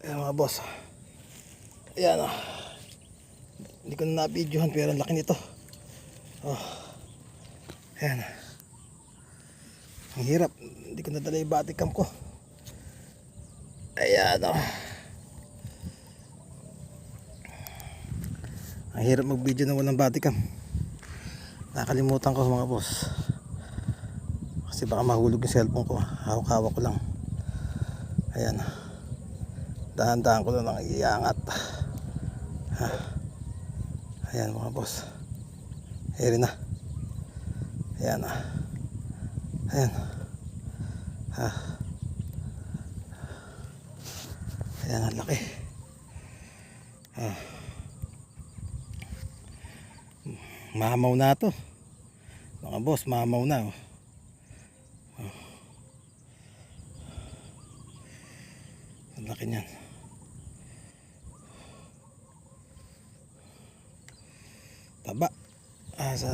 Ayan mga boss. Ayan o. Hindi ko na na-videohan pero ang laki nito. Oh. Ayan. Ang hirap. Hindi ko nadala yung body cam ko. Ayan o. Ang hirap mag-video na walang body cam. Nakalimutan ko mga boss. Kasi baka mahulog yung cellphone ko. Hawak-hawak ko lang. Ayan. Dahan-dahan ko lang iangat. Ayan mga boss. Ayan na. Ayan na. Ayan. Ayan ang laki. Mamaw na to. Mga boss, mamaw na. Ang laki niyan. Taba. Sa